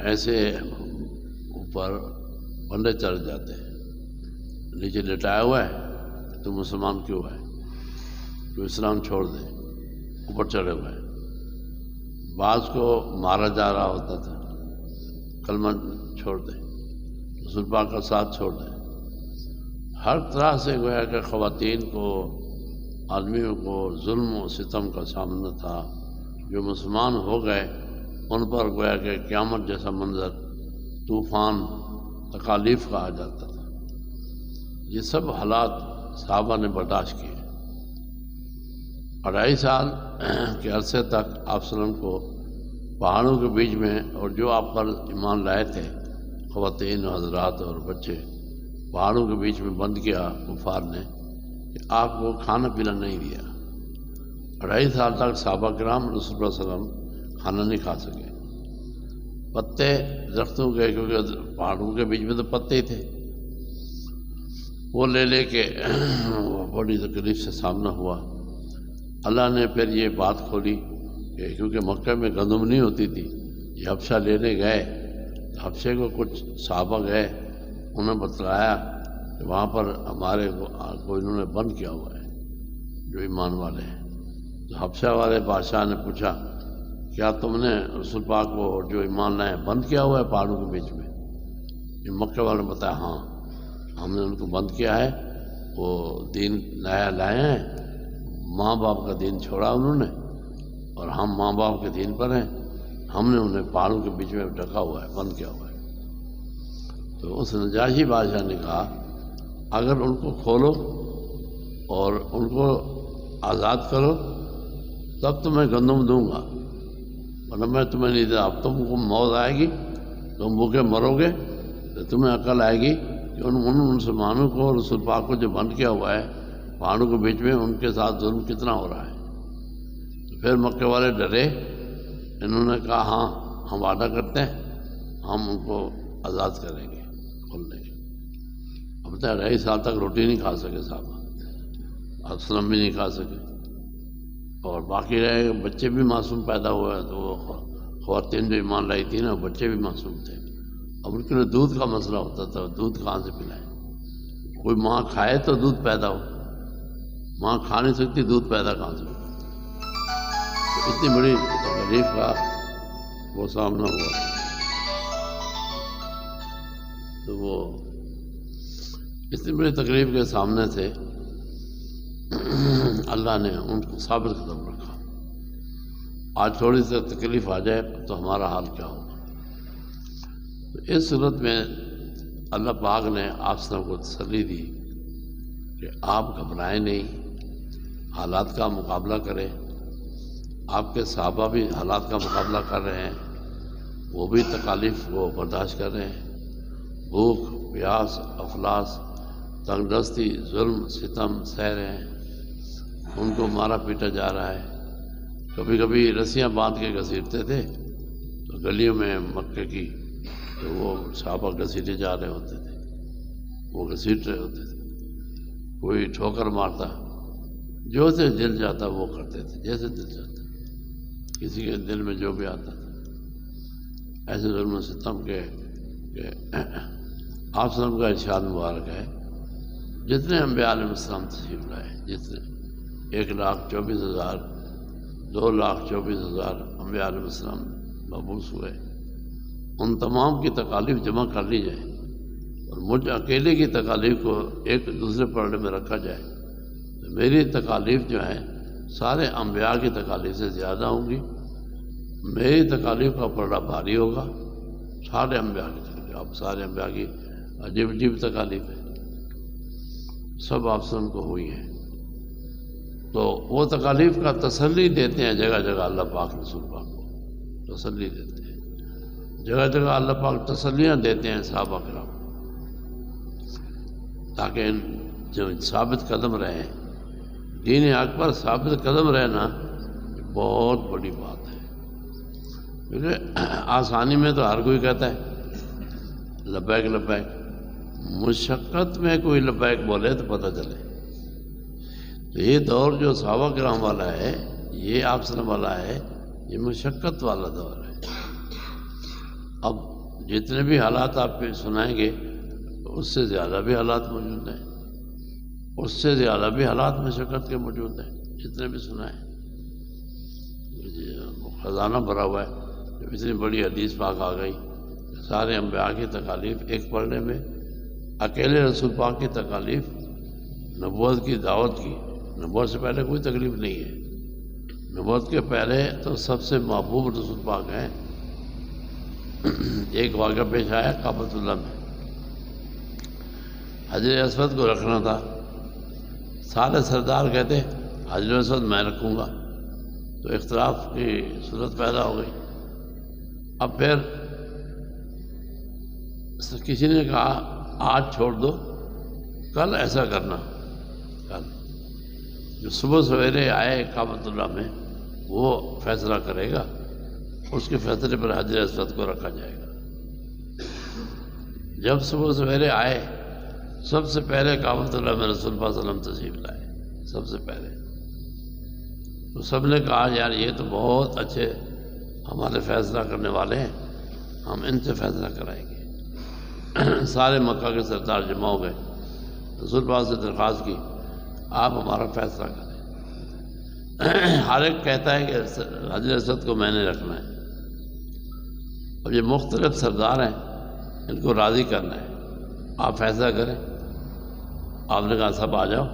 ایسے اوپر بندے چڑھ جاتے ہیں، نیچے لٹایا ہوا ہے تو مسلمان کیوں ہے، تو اسلام چھوڑ دے، اوپر چڑھے ہوئے ہیں۔ بعض کو مارا جا رہا ہوتا تھا، کلمہ چھوڑ دے، رسول پاک کا ساتھ چھوڑ دے۔ ہر طرح سے گویا کہ خواتین کو، آدمیوں کو ظلم و ستم کا سامنا تھا۔ جو مسلمان ہو گئے ان پر گویا کہ قیامت جیسا منظر، طوفان، تکالیف کا آ جاتا تھا۔ یہ سب حالات صحابہ نے برداشت کیے۔ 2.5 سال کے عرصے تک آپ صلی اللہ علیہ وسلم کو پہاڑوں کے بیچ میں، اور جو آپ پر ایمان لائے تھے خواتین و حضرات اور بچے، پہاڑوں کے بیچ میں بند کیا کفار نے کہ آپ کو کھانا پینا نہیں دیا۔ 2.5 سال تک صحابہ کرام رسول اللہ صلی اللہ علیہ وسلم کھانا نہیں کھا سکے۔ پتے درختوں کے، کیونکہ پہاڑوں کے بیچ میں تو پتے ہی تھے، وہ لے کے بڑی تکلیف سے سامنا ہوا۔ اللہ نے پھر یہ بات کھولی کہ کیونکہ مکہ میں گندم نہیں ہوتی تھی، یہ حبشہ لینے گئے، حبشے کو کچھ صحابہ گئے، انہوں نے بتلایا کہ وہاں پر ہمارے کو انہوں نے بند کیا ہوا ہے جو ایمان والے ہیں۔ تو حبشہ والے بادشاہ نے پوچھا کیا تم نے رسول پاک کو جو ایمان لائے بند کیا ہوا ہے پہاڑوں کے بیچ میں؟ یہ مکہ والوں نے بتایا ہاں ہم نے ان کو بند کیا ہے، وہ دین نیا لائے ہیں، ماں باپ کا دین چھوڑا انہوں نے، اور ہم ماں باپ کے دین پر ہیں، ہم نے انہیں پہاڑوں کے بیچ میں ڈھکا ہوا ہے، بند کیا ہوا ہے۔ تو اس نجاشی بادشاہ نے کہا اگر ان کو کھولو اور ان کو آزاد کرو تب تمہیں گندم دوں گا، ورنہ میں تمہیں نہیں دیا۔ اب تم کو موت آئے گی، تم بھوکے مرو گے، تو تمہیں عقل آئے گی کہ ان مسلمانوں کو، رسول پاک کو جو بند کیا ہوا ہے پہاڑوں کے بیچ میں، ان کے ساتھ ظلم کتنا ہو رہا ہے۔ تو پھر مکے والے ڈرے، انہوں نے کہا ہاں ہم وعدہ کرتے ہیں ہم ان کو آزاد کریں گے، کھول دیں گے۔ اب تک 2.5 سال تک روٹی نہیں کھا سکے صحابہ، اسلم بھی نہیں کھا سکے، اور باقی رہے بچے بھی معصوم پیدا ہوئے، تو وہ خواتین جو ایمان لائی تھی نا بچے بھی معصوم تھے۔ اب ان کے لیے دودھ کا مسئلہ ہوتا تھا، دودھ کہاں سے پلائیں؟ کوئی ماں کھائے تو دودھ پیدا ہو، ماں کھا نہیں سکتی، دودھ پیدا کہاں سے ہو؟ تو اتنی بڑی تکلیف کا وہ سامنا ہوا، تو وہ اتنی بڑی تکلیف کے سامنے سے اللہ نے ان کو ثابت قدم رکھا۔ آج تھوڑی سی تکلیف آ جائے تو ہمارا حال کیا ہوگا؟ تو اس صورت میں اللہ پاک نے آپ سب کو تسلی دی کہ آپ گھبرائیں نہیں، حالات کا مقابلہ کریں۔ آپ کے صحابہ بھی حالات کا مقابلہ کر رہے ہیں، وہ بھی تکالیف کو برداشت کر رہے ہیں، بھوک، پیاس، افلاس، تنگ دستی، ظلم، ستم سہ رہے ہیں، ان کو مارا پیٹا جا رہا ہے۔ کبھی کبھی رسیاں باندھ کے گھسیٹتے تھے تو گلیوں میں مکے کی، تو وہ صحابہ گھسیٹے جا رہے ہوتے تھے، وہ گھسیٹ رہے ہوتے تھے، کوئی ٹھوکر مارتا، جو سے دل جاتا وہ کرتے تھے، جیسے دل جاتا، کسی کے دل میں جو بھی آتا تھا۔ ایسے ظلم و ستم کے کہ آپ سب کا ارشاد مبارک ہے، جتنے انبیاء علیہ السلام تشریف لائے، جتنے 1,24,000 2,24,000 انبیاء علیہ السلام مبعوث ہوئے، ان تمام کی تکالیف جمع کر لی جائے اور مجھ اکیلے کی تکالیف کو ایک دوسرے پڑھنے میں رکھا جائے تو میری تکالیف جو ہیں سارے انبیاء کی تکالیف سے زیادہ ہوں گی، میری تکالیف کا پڑھنا بھاری ہوگا سارے انبیاء کی تکالیف۔ اب سارے انبیاء کی عجیب عجیب تکالیف ہے، سب آپ سن کو ہوئی ہیں، تو وہ تکالیف کا تسلی دیتے ہیں جگہ جگہ اللہ پاک رسول پاک کو تسلی دیتے ہیں، جگہ جگہ اللہ پاک تسلیاں دیتے ہیں صحابہ کرام، تاکہ جو ثابت قدم رہے، دین حق پر ثابت قدم رہنا بہت بڑی بات ہے۔ کیونکہ آسانی میں تو ہر کوئی کہتا ہے لبیک لبیک، مشقت میں کوئی لبیک بولے تو پتہ چلے۔ تو یہ دور جو صحابہ کرام والا ہے، یہ آپ صلی اللہ والا ہے، یہ مشقت والا دور ہے۔ اب جتنے بھی حالات آپ پہ سنائیں گے اس سے زیادہ بھی حالات موجود ہیں، اس سے زیادہ بھی حالات مشقت کے موجود ہیں جتنے بھی سنائیں۔ خزانہ بھرا ہوا ہے، جب اتنی بڑی حدیث پاک آ گئی، سارے انبیاء کی تکالیف ایک پڑھنے میں، اکیلے رسول پاک کی تکالیف، نبوت کی دعوت کی، نبوت سے پہلے کوئی تکلیف نہیں ہے، نبوت کے پہلے تو سب سے محبوب رسول پاک ہیں۔ ایک واقعہ پیش آیا کعبۃ اللہ میں، حجر اسود کو رکھنا تھا، سارے سردار کہتے حجر اسود میں رکھوں گا، تو اختلاف کی صورت پیدا ہو گئی۔ اب پھر کسی نے کہا آج چھوڑ دو، کل ایسا کرنا، کل جو صبح سویرے آئے کعبۃ اللہ میں وہ فیصلہ کرے گا، اس کے فیصلے پر حجر اسود کو رکھا جائے گا۔ جب صبح سویرے آئے، سب سے پہلے کعبۃ اللہ میں رسول اللہ صلی اللہ علیہ وسلم تشریف لائے، سب سے پہلے۔ تو سب نے کہا یار یہ تو بہت اچھے ہمارے فیصلہ کرنے والے ہیں، ہم ان سے فیصلہ کرائیں گے۔ سارے مکہ کے سردار جمع ہو گئے، رسول پاک سے درخواست کی آپ ہمارا فیصلہ کریں۔ ہر ایک کہتا ہے کہ حجر اسود کو میں نے رکھنا ہے۔ اب یہ مختلف سردار ہیں، ان کو راضی کرنا ہے، آپ فیصلہ کریں۔ آپ نے کہا سب آ جاؤ،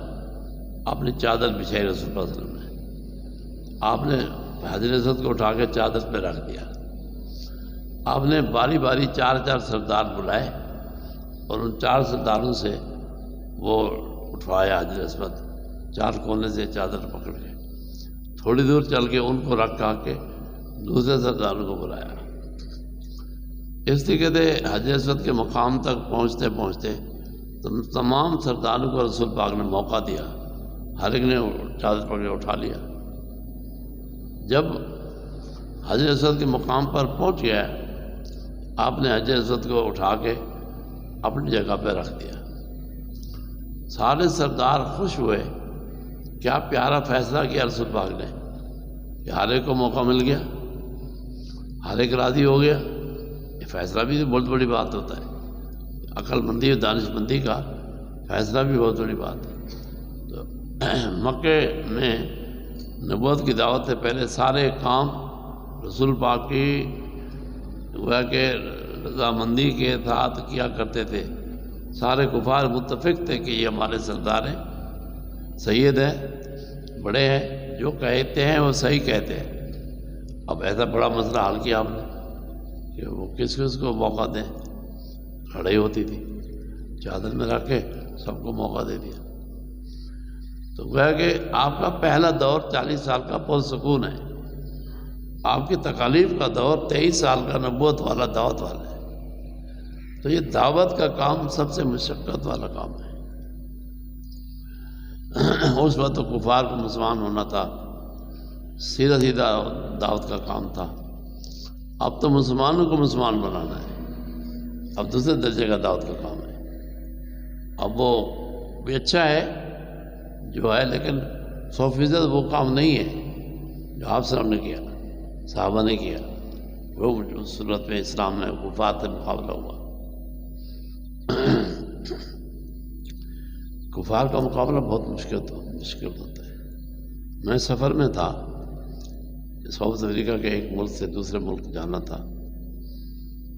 آپ نے چادر بچھائی رسول اللہ صلی اللہ علیہ وسلم نے، آپ نے حجر اسود کو اٹھا کے چادر پہ رکھ دیا۔ آپ نے باری باری چار سردار بلائے اور ان 4 سرداروں سے وہ اٹھوایا حجر اسود، 4 کونے سے چادر پکڑ کے، تھوڑی دور چل کے ان کو رکھ کے دوسرے سرداروں کو بلایا۔ اس طریقے سے حجر اسود کے مقام تک پہنچتے پہنچتے تمام سرداروں کو رسول پاک نے موقع دیا، ہر ایک نے چادر پکڑ کے اٹھا لیا۔ جب حجر اسود کے مقام پر پہنچ گیا، آپ نے حجر اسود کو اٹھا کے اپنی جگہ پہ رکھ دیا۔ سارے سردار خوش ہوئے، کیا پیارا فیصلہ کیا رسول پاک نے کہ ہر ایک کو موقع مل گیا، ہر ایک راضی ہو گیا۔ یہ فیصلہ بھی بہت بڑی بات ہوتا ہے، عقل مندی اور دانش مندی کا فیصلہ بھی بہت بڑی بات ہے۔ تو مکے میں نبوت کی دعوت سے پہلے سارے کام رسول پاک کی گویا کہ رضامندی کے ساتھ کیا کرتے تھے۔ سارے کفار متفق تھے کہ یہ ہمارے سردار ہیں، سید ہیں، بڑے ہیں، جو کہتے ہیں وہ صحیح کہتے ہیں۔ اب ایسا بڑا مسئلہ حل کیا ہم نے کہ وہ کس کو موقع دیں، کھڑی ہوتی تھی، چادر میں رکھ کے سب کو موقع دے دیا۔ تو گویا کہ آپ کا پہلا دور 40 سال کا پرسکون ہے، آپ کی تکالیف کا دور 23 سال کا نبوت والا دعوت والا ہے۔ تو یہ دعوت کا کام سب سے مشقت والا کام ہے۔ اس وقت تو کفار کو مسلمان ہونا تھا، سیدھا سیدھا دعوت کا کام تھا۔ اب تو مسلمانوں کو مسلمان بنانا ہے، اب دوسرے درجے کا دعوت کا کام ہے۔ اب وہ بھی اچھا ہے جو ہے، لیکن 100% وہ کام نہیں ہے جو آپ صاحب نے کیا، صحابہ نے کیا۔ وہ اس صورت میں اسلام نے کفار سے مقابلہ ہوا۔ کفار کا مقابلہ بہت مشکل ہوتا ہے۔ میں سفر میں تھا، ساؤتھ افریقہ کے ایک ملک سے دوسرے ملک جانا تھا،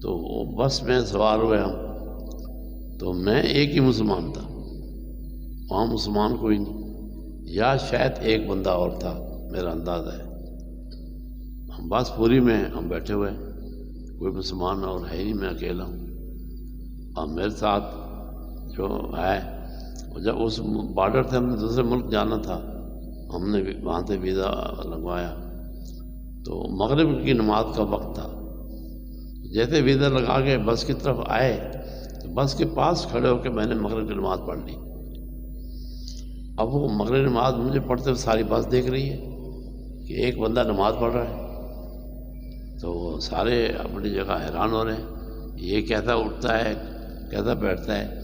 تو وہ بس میں سوار ہوئے ہم، تو میں ایک ہی مسلمان تھا، وہاں مسلمان کوئی نہیں، یا شاید ایک بندہ اور تھا، میرا اندازہ ہے۔ ہم بس پوری میں ہم بیٹھے ہوئے، کوئی مسلمان اور ہے نہیں، میں اکیلا ہوں۔ اور میرے ساتھ جو ہے، جب اس بارڈر سے ہم نے دوسرے ملک جانا تھا، ہم نے وہاں سے ویزا لگوایا، تو مغرب کی نماز کا وقت تھا۔ جیسے ویزا لگا کے بس کی طرف آئے تو بس کے پاس کھڑے ہو کے میں نے مغرب کی نماز پڑھ لی۔ اب وہ مغرب نماز مجھے پڑھتے ہوئے ساری بس دیکھ رہی ہے کہ ایک بندہ نماز پڑھ رہا ہے، تو وہ سارے اپنی جگہ حیران ہو رہے ہیں، یہ کیسا اٹھتا ہے، کیسا بیٹھتا ہے۔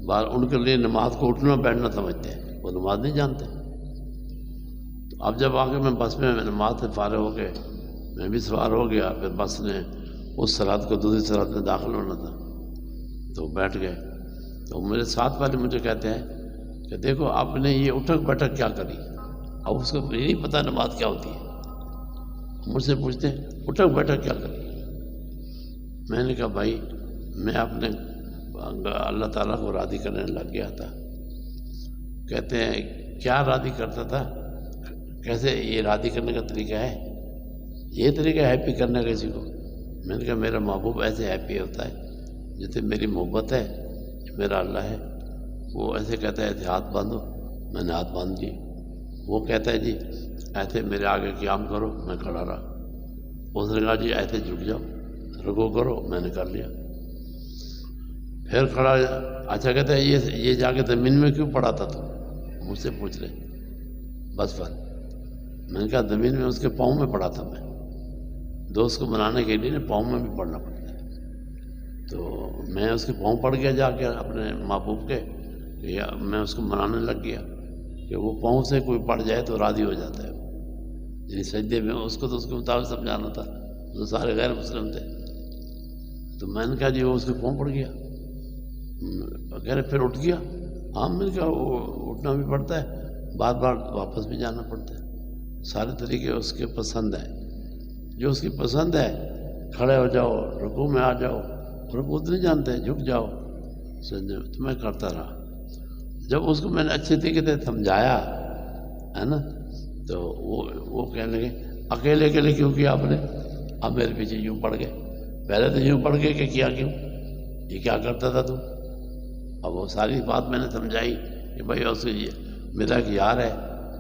بار ان کے لیے نماز کو اٹھنا بیٹھنا سمجھتے ہیں، وہ نماز نہیں جانتے۔ تو اب جب آ کے میں بس میں نماز سے فارغ ہو کے میں بھی سوار ہو گیا، پھر بس نے اس صراط کو دوسری صراط میں داخل ہونا تھا، تو بیٹھ گئے۔ تو میرے ساتھ والے مجھے کہتے ہیں کہ دیکھو آپ نے یہ اٹھک بیٹھک کیا کری، اب اس کو یہ نہیں پتہ نماز کیا ہوتی ہے، مجھ سے پوچھتے ہیں اٹھک بیٹھک کیا کری۔ میں نے کہا بھائی میں اپنے اللہ تعالیٰ کو راضی کرنے لگ گیا تھا۔ کہتے ہیں کیا راضی کرتا تھا، کیسے یہ راضی کرنے کا طریقہ ہے، یہ طریقہ ہے ہیپی کرنے کا کسی کو؟ میں نے کہا میرا محبوب ایسے ہیپی ہوتا ہے جیسے میری محبت ہے، میرا اللہ ہے، وہ ایسے کہتا ہے ایسے ہاتھ باندھو، میں نے ہاتھ باندھ لیے، وہ کہتا ہے جی ایسے میرے آگے قیام کرو، میں کھڑا رہا، اس نے کہا جی ایسے جھک جاؤ رکوع کرو، میں نے کر لیا، پھر کھڑا۔ اچھا کہتا ہے یہ جا کے زمین میں کیوں پڑا تھا؟ تو مجھ سے پوچھ رہے بس پر میں نے کہا زمین میں اس کے پاؤں میں پڑا تھا، میں دوست کو منانے کے لیے پاؤں میں بھی پڑنا پڑتا ہے، تو میں اس کے پاؤں پڑ گیا جا کے اپنے محبوب کے، میں اس کو منانے لگ گیا کہ وہ پاؤں سے کوئی پڑ جائے تو راضی ہو جاتا ہے، یعنی سجدے میں اس کو تو اس کے مطابق سمجھانا تھا، تو سارے غیر مسلم تھے، تو میں نے کہا جی وہ اس کے پاؤں پڑ گیا، کہہ رہے پھر اٹھ گیا؟ ہاں میں نے کہا وہ اٹھنا بھی پڑتا ہے، بار بار واپس بھی جانا پڑتا ہے، سارے طریقے اس کے پسند ہیں، جو اس کی پسند ہے، کھڑے ہو جاؤ رکوع میں آ جاؤ، رکوع نہیں جانتے جھک جاؤ سجدے میں، تو میں کرتا رہا۔ جب اس کو میں نے اچھے طریقے سے سمجھایا ہے نا، تو وہ کہنے لگے اکیلے اکیلے کیوں کیا آپ نے؟ اب میرے پیچھے یوں پڑ گئے، پہلے تو یوں پڑ گئے کہ کیا کیوں، یہ کیا کرتا تھا تو؟ اب وہ ساری بات میں نے سمجھائی کہ بھائی اس یہ میرا ایک یار ہے،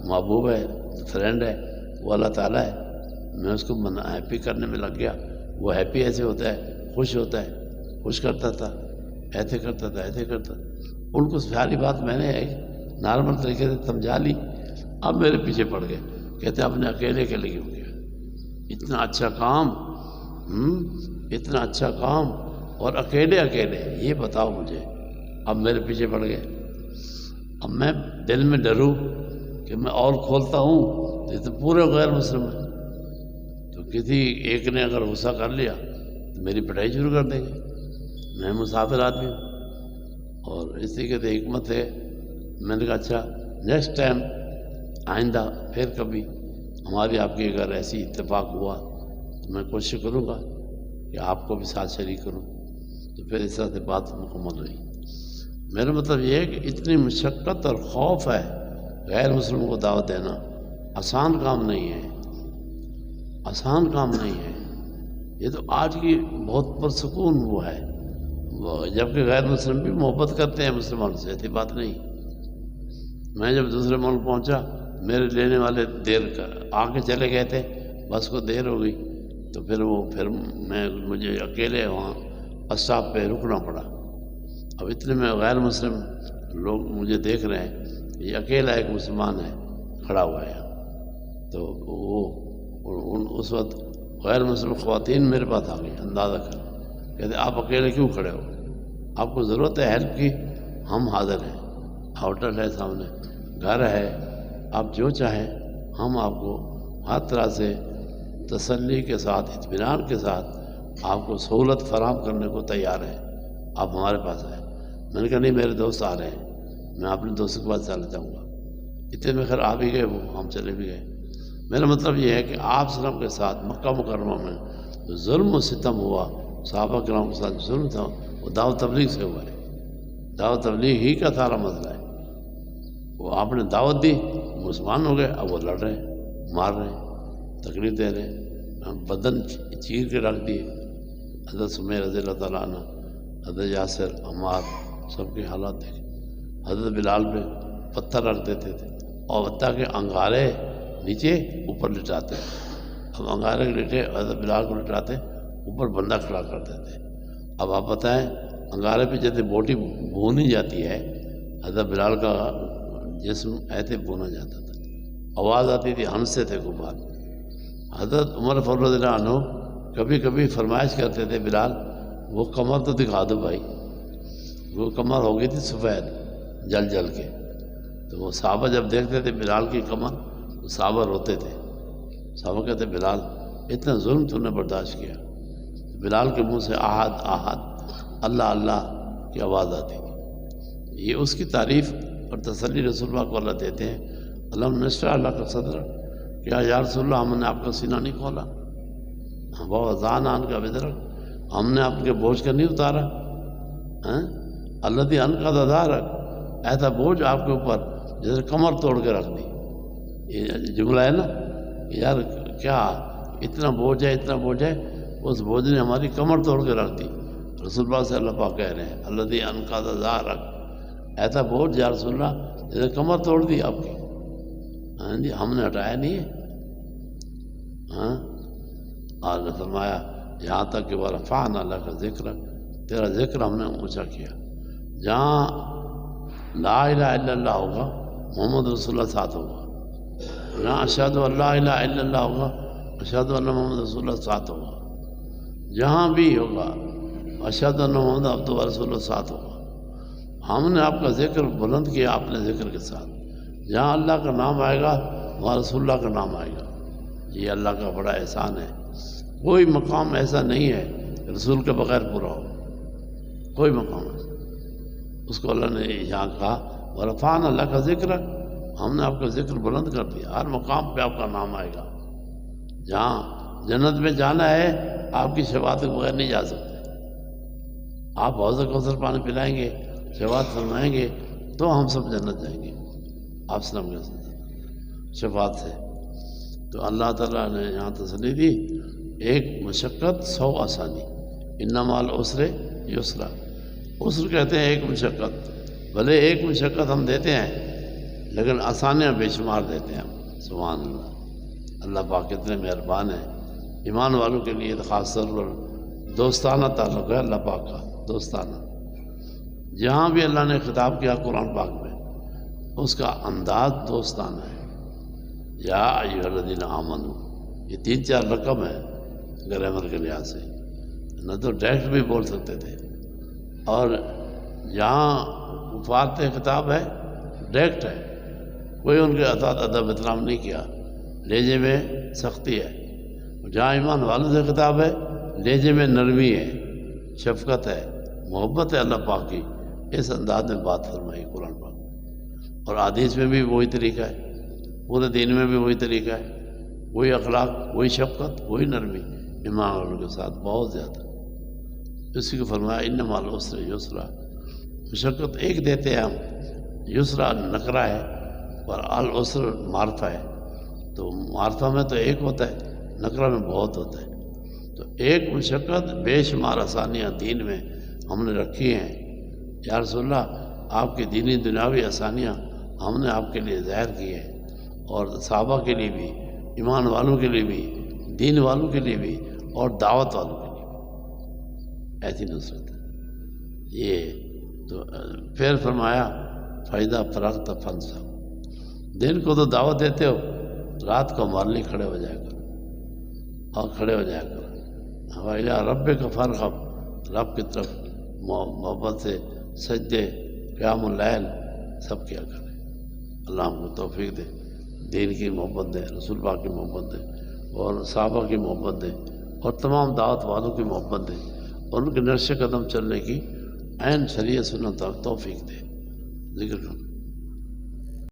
محبوب ہے، فرینڈ ہے، وہ اللہ تعالیٰ ہے، میں اس کو ہیپی کرنے میں لگ گیا، وہ ہیپی ایسے ہوتا ہے، خوش ہوتا ہے، خوش کرتا تھا، ایسے کرتا تھا، ایسے کرتا تھا، ان کو ساری بات میں نے ایک نارمل طریقے سے سمجھا لی، اب میرے پیچھے پڑ گئے، کہتے آپ نے اکیلے اکیلے کیوں کیا؟ اتنا اچھا کام، اتنا اچھا کام اور اکیلے اکیلے، یہ بتاؤ مجھے، اب میرے پیچھے پڑ گئے۔ اب میں دل میں ڈروں کہ میں اور کھولتا ہوں تو یہ تو پورے غیر مسلم ہیں، تو کسی ایک نے اگر غصہ کر لیا تو میری پٹائی شروع کر دیں گے، میں مسافر آدمی ہوں، اور اسی کے حکمت ہے، میں نے کہا اچھا نیکسٹ ٹائم، آئندہ پھر کبھی ہماری آپ کی اگر ایسی اتفاق ہوا تو میں کوشش کروں گا کہ آپ کو بھی ساتھ شریک کروں، تو پھر اس طرح سے بات مکمل ہوئی۔ میرا مطلب یہ ہے کہ اتنی مشقت اور خوف ہے، غیر مسلموں کو دعوت دینا آسان کام نہیں ہے، آسان کام نہیں ہے، یہ تو آج کی بہت پرسکون وہ ہے، جبکہ غیر مسلم بھی محبت کرتے ہیں مسلمانوں سے، ایسی بات نہیں۔ میں جب دوسرے ملک پہنچا، میرے لینے والے دیر آ کے چلے گئے تھے، بس کو دیر ہو گئی، تو پھر مجھے اکیلے وہاں بس اسٹاپ پہ رکنا پڑا۔ اب اتنے میں غیر مسلم لوگ مجھے دیکھ رہے ہیں، یہ اکیلا ایک مسلمان ہے کھڑا ہوا ہے، تو وہ اس وقت غیر مسلم خواتین میرے پاس آ گئی، اندازہ کر، کہتے آپ اکیلے کیوں کھڑے ہو، آپ کو ضرورت ہے ہیلپ کی، ہم حاضر ہیں، ہوٹل ہے سامنے، گھر ہے، آپ جو چاہیں ہم آپ کو ہر طرح سے تسلی کے ساتھ، اطمینان کے ساتھ آپ کو سہولت فراہم کرنے کو تیار ہیں، آپ ہمارے پاس آئیں۔ میں نے کہا نہیں میرے دوست آ رہے ہیں، میں اپنے دوست کے پاس چلا جاؤں گا، اتنے میں خیر آ بھی گئے، وہ ہم چلے بھی گئے۔ میرا مطلب یہ ہے کہ آپ سلام کے ساتھ مکہ مکرمہ میں جو ظلم و ستم ہوا، صحابہ کرام کے ساتھ ظلم تھا، وہ دعوت تبلیغ سے ہوا ہے، دعوت تبلیغ ہی کا سارا مسئلہ ہے۔ وہ آپ نے دعوت دی، مسلمان ہو گئے، اب وہ لڑ رہے ہیں، مار رہے ہیں، تکلیف دے رہے ہیں، بدن چیر کے رکھ دیے۔ حضرت سمیہ رضی اللہ تعالیٰ عنہ، حضرت یاسر، عمار، سب کے حالات دیکھے۔ حضرت بلال پہ پتھر رکھ دیتے تھے، اور حتیٰ کہ انگارے نیچے اوپر لٹاتے، اب انگارے لٹے حضرت بلال کو لٹاتے، اوپر بندہ کھڑا کرتے تھے۔ اب آپ بتائیں انگارے پہ جیسے بوٹی بھونی جاتی ہے، حضرت بلال کا جسم ایسے بھونا جاتا تھا، آواز آتی تھی، ہنستے تھے غبار۔ حضرت عمر فاروق رضی اللہ عنہ کبھی کبھی فرمائش کرتے تھے، بلال وہ کمر تو دکھا دو بھائی، وہ کمر ہو گئی تھی سفید جل جل کے، تو وہ صحابہ جب دیکھتے تھے بلال کی کمر، تو صحابہ روتے تھے، صحابہ کہتے بلال اتنا ظلم تو نے برداشت کیا، بلال کے منہ سے احد احد اللہ اللہ کی آواز آتی تھی۔ یہ اس کی تعریف اور تسلی رسول اللہ کو اللہ دیتے ہیں، الم نشرح اللہ کا صدر، کیا یا رسول اللہ ہم نے آپ کا سینہ نہیں کھولا، ووضعنا عنک وزرک، ہم نے آپ کے بوجھ کا نہیں اتارا، الذی انقض ظہرک، ایسا بوجھ آپ کے اوپر جیسے کمر توڑ کے رکھ دی۔ یہ جملہ ہے نا، یار کیا اتنا بوجھ ہے، اتنا بوجھ ہے، اس بوجھ نے ہماری کمر توڑ کے رکھ دی۔ رسول اللہ صلی اللہ علیہ وسلم کہہ رہے ہیں الذی انقض ظہرک، ایسا بوجھ یا رسول اللہ جیسے کمر توڑ دی آپ کی، ہاں جی ہم نے ہٹایا نہیں ہے۔ اور نے فرمایا یہاں تک کہ ورفعنا لک ذکرک، تیرا ذکر ہم نے اونچا کیا۔ جہاں لا الہ الا اللہ ہوگا محمد رسول اللہ ساتھ ہوگا، جہاں اشہد ان لا الہ الا اللہ ہوگا اشہد ان محمد رسول اللہ ساتھ ہوگا، جہاں بھی ہوگا اشہد ان محمد عبدہ و رسول اللہ ساتھ ہوگا۔ ہم نے آپ کا ذکر بلند کیا اپنے ذکر کے ساتھ، جہاں اللہ کا نام آئے گا وہاں رسول اللہ کا نام آئے گا۔ یہ اللہ کا بڑا احسان ہے، کوئی مقام ایسا نہیں ہے رسول کے بغیر پورا ہو، کوئی مقام ایسا۔ اس کو اللہ نے یہاں کہا ورفعنا لک ذکرک، ہم نے آپ کا ذکر بلند کر دیا، ہر مقام پہ آپ کا نام آئے گا۔ جہاں جنت میں جانا ہے آپ کی شفاعت کے بغیر نہیں جا سکتے، آپ حوض کوثر پانی پلائیں گے، شفاعت فرمائیں گے تو ہم سب جنت جائیں گے آپ سلام کے ساتھ شفاعت سے۔ تو اللہ تعالیٰ نے یہاں تسلی دی، ایک مشقت 100 آسانی، ان مع العسر یسرا، عسر کہتے ہیں ایک مشقت، بھلے ایک مشقت ہم دیتے ہیں لیکن آسانیاں بے شمار دیتے ہیں ہم۔ سبحان اللہ، اللہ پاک کتنے مہربان ہیں۔ ایمان والوں کے لیے خاص طور پر دوستانہ تعلق ہے اللہ پاک کا، دوستانہ۔ جہاں بھی اللہ نے خطاب کیا قرآن پاک میں اس کا انداز دوستانہ ہے۔ یا ایھا الذین آمنوا، یہ 3-4 رقم ہے گرامر کے لحاظ سے، نہ تو ڈائریکٹ بھی بول سکتے تھے، اور جہاں کفار سے خطاب ہے ڈائریکٹ ہے، کوئی ان کے اطاعت ادب احترام نہیں کیا، لہجے میں سختی ہے۔ جہاں ایمان والوں سے خطاب ہے لہجے میں نرمی ہے، شفقت ہے، محبت ہے اللہ پاک کی، اس انداز میں بات فرمائی قرآن پاک۔ اور حدیث میں بھی وہی طریقہ ہے، پورے دین میں بھی وہی طریقہ ہے، وہی اخلاق، وہی شفقت، وہی نرمی ایمان والوں کے ساتھ بہت زیادہ۔ اسی کو فرمایا ان مع العسر یسرا، مشقت ایک دیتے ہیں ہم، یسرا نکرہ ہے اور العسر معرفہ ہے، تو معرفہ میں تو ایک ہوتا ہے، نکرہ میں بہت ہوتا ہے۔ تو ایک مشقت بے شمار آسانیاں دین میں ہم نے رکھی ہیں۔ یا رسول اللہ آپ کی دینی دنیاوی آسانیاں ہم نے آپ کے لیے ظاہر کی ہیں، اور صحابہ کے لیے بھی، ایمان والوں کے لیے بھی، دین والوں کے لیے بھی، اور دعوت والوں کے لیے بھی ایسی نصرت ہے۔ یہ تو پھر فرمایا فَإِذَا فَرَغْتَ فَانْصَبْ، دن کو تو دعوت دیتے ہو، رات کو ہمارے لیے کھڑے ہو جایا کرو، اور کھڑے ہو جایا کرو۔ وَإِلَىٰ رَبِّكَ فَارْغَب، رب کی طرف محبت سے سجدے، قیام اللیل سب کیا کریں۔ اللہ ہم کو توفیق دے، دین کی محبت دے، رسول پاک کی محبت دے، اور صحابہ کی محبت دے، اور تمام دعوت والوں کی محبت دے، اور ان کے نقش قدم چلنے کی عین شریعت سنت توفیق دے۔ ذکر کرو۔